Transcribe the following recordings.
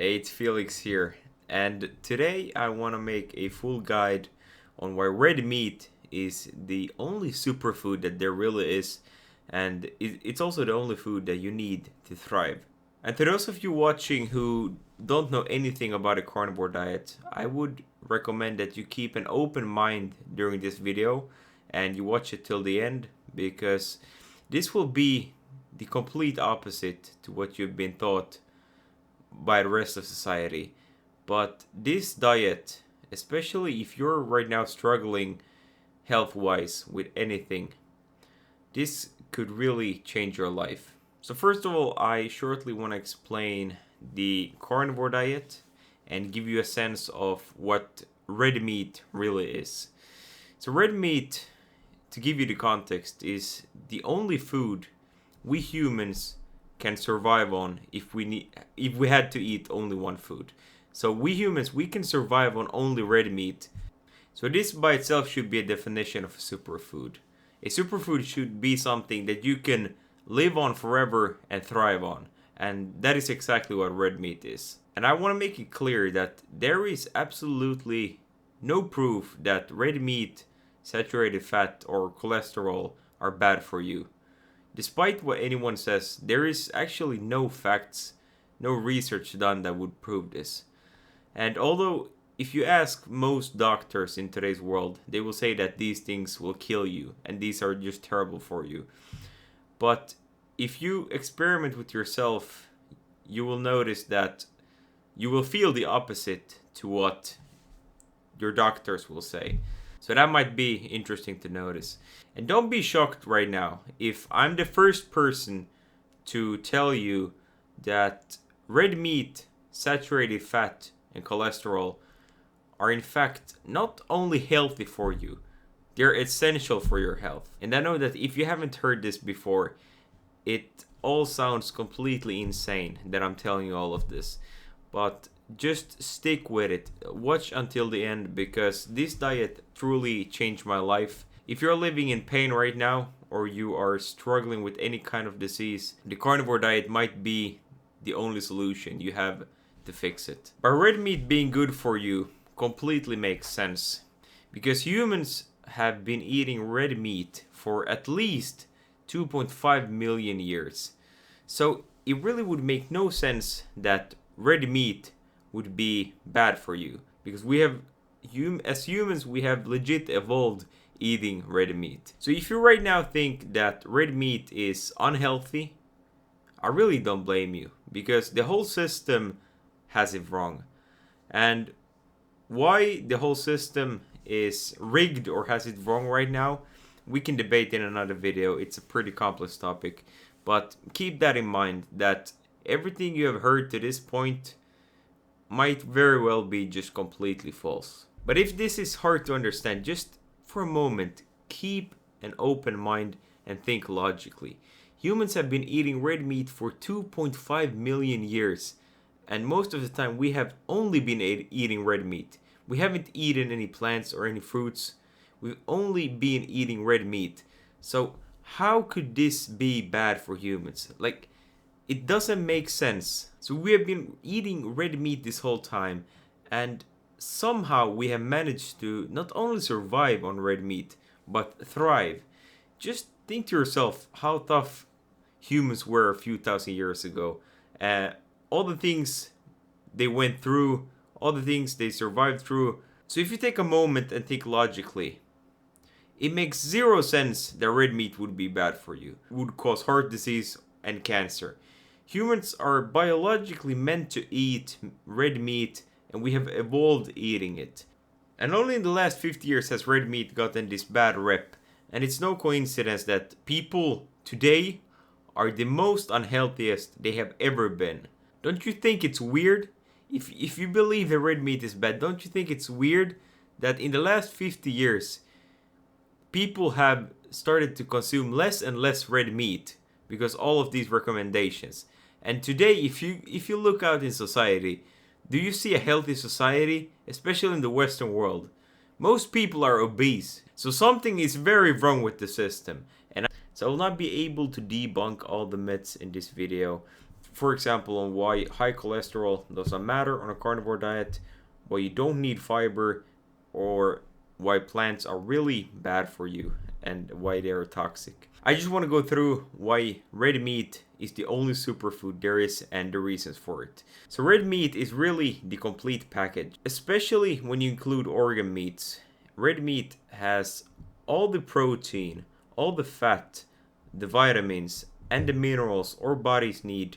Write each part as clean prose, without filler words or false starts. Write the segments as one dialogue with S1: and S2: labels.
S1: Hey, it's Felix here, and today I want to make a full guide on why red meat is the only superfood that there really is, and it's also the only food that you need to thrive. And to those of you watching who don't know anything about a carnivore diet, I would recommend that you keep an open mind during this video and you watch it till the end, because this will be the complete opposite to what you've been taught by the rest of society. But this diet, especially if you're right now struggling health-wise with anything, this could really change your life. So first of all, I shortly want to explain the carnivore diet and give you a sense of what red meat really is. So red meat, to give you the context, is the only food we humans can survive on if we had to eat only one food. So we humans, we can survive on only red meat. So this by itself should be a definition of a superfood. A superfood should be something that you can live on forever and thrive on. And that is exactly what red meat is. And I want to make it clear that there is absolutely no proof that red meat, saturated fat, or cholesterol are bad for you. Despite what anyone says, there is actually no facts, no research done that would prove this. And although if you ask most doctors in today's world, they will say that these things will kill you and these are just terrible for you. But if you experiment with yourself, you will notice that you will feel the opposite to what your doctors will say. So that might be interesting to notice. And don't be shocked right now if I'm the first person to tell you that red meat, saturated fat, and cholesterol are in fact not only healthy for you, they're essential for your health. And I know that if you haven't heard this before, it all sounds completely insane that I'm telling you all of this. But just stick with it. Watch until the end, because this diet truly changed my life. If you're living in pain right now, or you are struggling with any kind of disease, the carnivore diet might be the only solution you have to fix it. But red meat being good for you completely makes sense, because humans have been eating red meat for at least 2.5 million years. So it really would make no sense that red meat would be bad for you, because we have, as humans, we have legit evolved eating red meat. So if you right now think that red meat is unhealthy, I really don't blame you, because the whole system has it wrong. And why the whole system is rigged or has it wrong right now, we can debate in another video. It's a pretty complex topic, but keep that in mind, that everything you have heard to this point might very well be just completely false. But if this is hard to understand, just for a moment, keep an open mind and think logically. Humans have been eating red meat for 2.5 million years, and most of the time we have only been eating red meat. We haven't eaten any plants or any fruits. We've only been eating red meat. So how could this be bad for humans? Like, it doesn't make sense. So we have been eating red meat this whole time, and somehow we have managed to not only survive on red meat, but thrive. Just think to yourself how tough humans were a few thousand years ago. All the things they went through, all the things they survived through. So if you take a moment and think logically, it makes zero sense that red meat would be bad for you. It would cause heart disease and cancer. Humans are biologically meant to eat red meat, and we have evolved eating it. And only in the last 50 years has red meat gotten this bad rep. And it's no coincidence that people today are the most unhealthiest they have ever been. Don't you think it's weird? If you believe that red meat is bad, don't you think it's weird that in the last 50 years, people have started to consume less and less red meat because all of these recommendations? And today, if you look out in society, do you see a healthy society, especially in the Western world? Most people are obese, so something is very wrong with the system. And so I will not be able to debunk all the myths in this video. for example, on why high cholesterol doesn't matter on a carnivore diet, why you don't need fiber, or why plants are really bad for you and why they are toxic. I just want to go through why red meat is the only superfood there is and the reasons for it. So red meat is really the complete package, especially when you include organ meats. Red meat has all the protein, all the fat, the vitamins, and the minerals our bodies need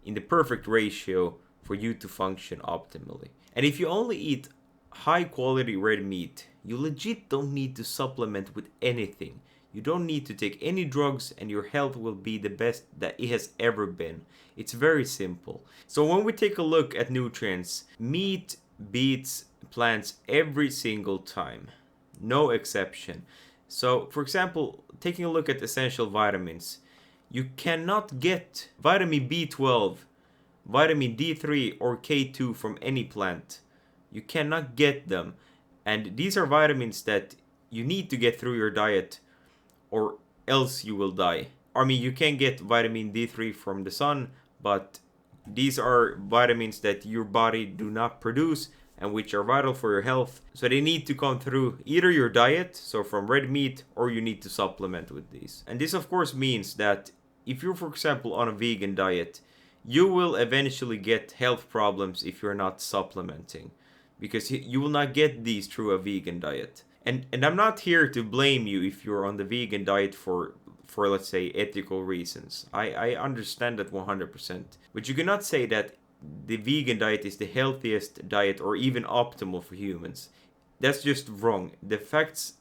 S1: in the perfect ratio for you to function optimally. And if you only eat high quality red meat, you legit don't need to supplement with anything. You don't need to take any drugs and your health will be the best that it has ever been. It's very simple. So when we take a look at nutrients, meat beats plants every single time. No exception. So for example, taking a look at essential vitamins, you cannot get vitamin B12, vitamin D3 or K2 from any plant. You cannot get them. And these are vitamins that you need to get through your diet or else you will die. I mean, you can get vitamin D3 from the sun, but these are vitamins that your body do not produce and which are vital for your health. So they need to come through either your diet, so from red meat, or you need to supplement with these. And this of course means that if you're, for example, on a vegan diet, you will eventually get health problems if you're not supplementing, because you will not get these through a vegan diet. And I'm not here to blame you if you're on the vegan diet for let's say ethical reasons. I understand that 100%. But you cannot say that the vegan diet is the healthiest diet or even optimal for humans. That's just wrong. The facts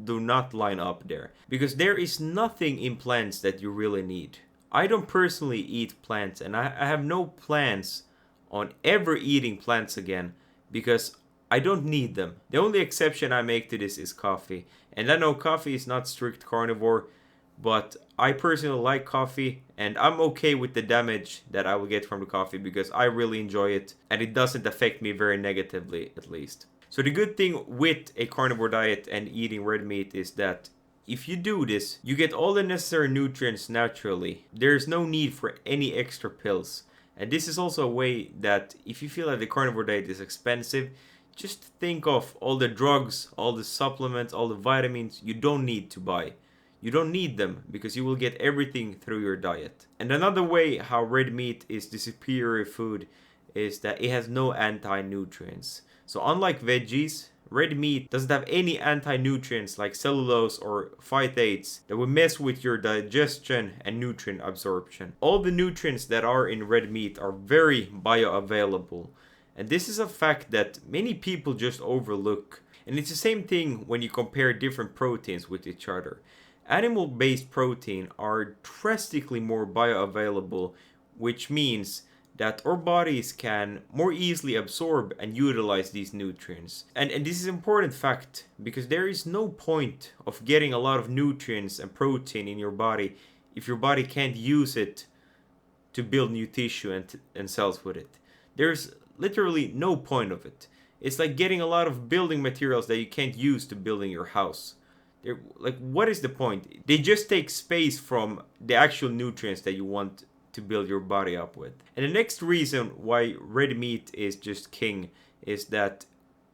S1: do not line up there, because there is nothing in plants that you really need. I don't personally eat plants, and I have no plans on ever eating plants again because I don't need them. The only exception I make to this is coffee. And I know coffee is not strict carnivore, but I personally like coffee and I'm okay with the damage that I will get from the coffee because I really enjoy it and it doesn't affect me very negatively, at least. So the good thing with a carnivore diet and eating red meat is that if you do this, you get all the necessary nutrients naturally. There's no need for any extra pills. And this is also a way that if you feel that the carnivore diet is expensive, just think of all the drugs, all the supplements, all the vitamins you don't need to buy. You don't need them because you will get everything through your diet. And another way how red meat is the superior food is that it has no anti-nutrients. So unlike veggies, red meat doesn't have any anti-nutrients like cellulose or phytates that will mess with your digestion and nutrient absorption. All the nutrients that are in red meat are very bioavailable. And this is a fact that many people just overlook. And it's the same thing when you compare different proteins with each other. Animal-based protein are drastically more bioavailable, which means that our bodies can more easily absorb and utilize these nutrients. And this is an important fact because there is no point of getting a lot of nutrients and protein in your body if your body can't use it to build new tissue and cells with it. There's literally no point of it. It's like getting a lot of building materials that you can't use to building your house. Like, what is the point? They just take space from the actual nutrients that you want to build your body up with. And the next reason why red meat is just king is that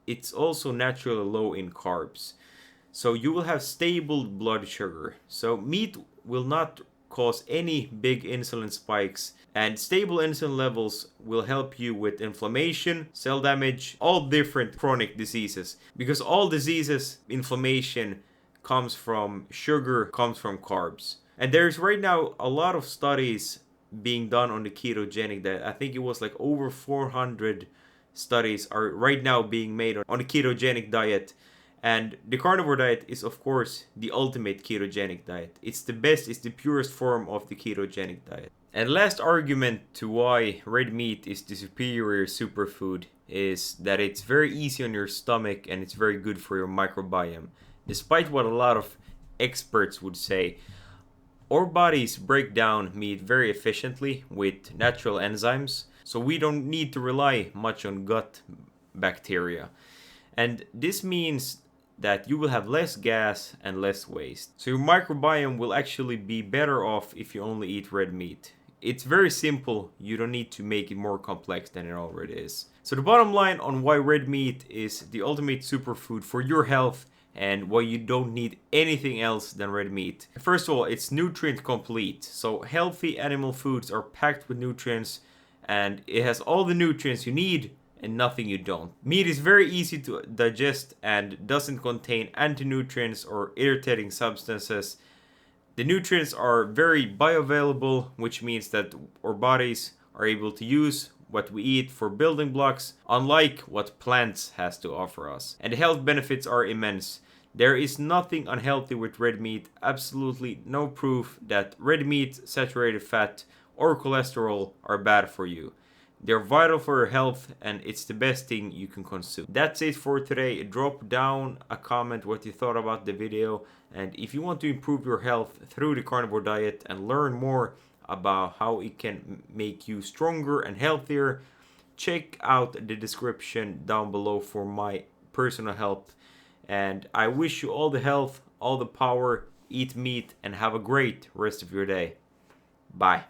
S1: it's also naturally low in carbs. So you will have stable blood sugar. So meat will not cause any big insulin spikes, and stable insulin levels will help you with inflammation, cell damage, all different chronic diseases, because all diseases, inflammation comes from sugar, comes from carbs. And there's right now a lot of studies being done on the ketogenic diet. I think it was like over 400 studies are right now being made on the ketogenic diet. And the carnivore diet is, of course, the ultimate ketogenic diet. It's the best, it's the purest form of the ketogenic diet. And last argument to why red meat is the superior superfood is that it's very easy on your stomach and it's very good for your microbiome. Despite what a lot of experts would say, our bodies break down meat very efficiently with natural enzymes, so we don't need to rely much on gut bacteria. And this means that you will have less gas and less waste. So your microbiome will actually be better off if you only eat red meat. it's very simple. You don't need to make it more complex than it already is. So the bottom line on why red meat is the ultimate superfood for your health and why you don't need anything else than red meat. First of all, it's nutrient complete. So healthy animal foods are packed with nutrients, and it has all the nutrients you need and nothing you don't. Meat is very easy to digest and doesn't contain anti-nutrients or irritating substances. The nutrients are very bioavailable, which means that our bodies are able to use what we eat for building blocks, unlike what plants has to offer us. And the health benefits are immense. There is nothing unhealthy with red meat, absolutely no proof that red meat, saturated fat, or cholesterol are bad for you. They're vital for your health, and it's the best thing you can consume. That's it for today. Drop down a comment what you thought about the video, and if you want to improve your health through the carnivore diet and learn more about how it can make you stronger and healthier, check out the description down below for my personal help. And I wish you all the health, all the power, eat meat, and have a great rest of your day. Bye.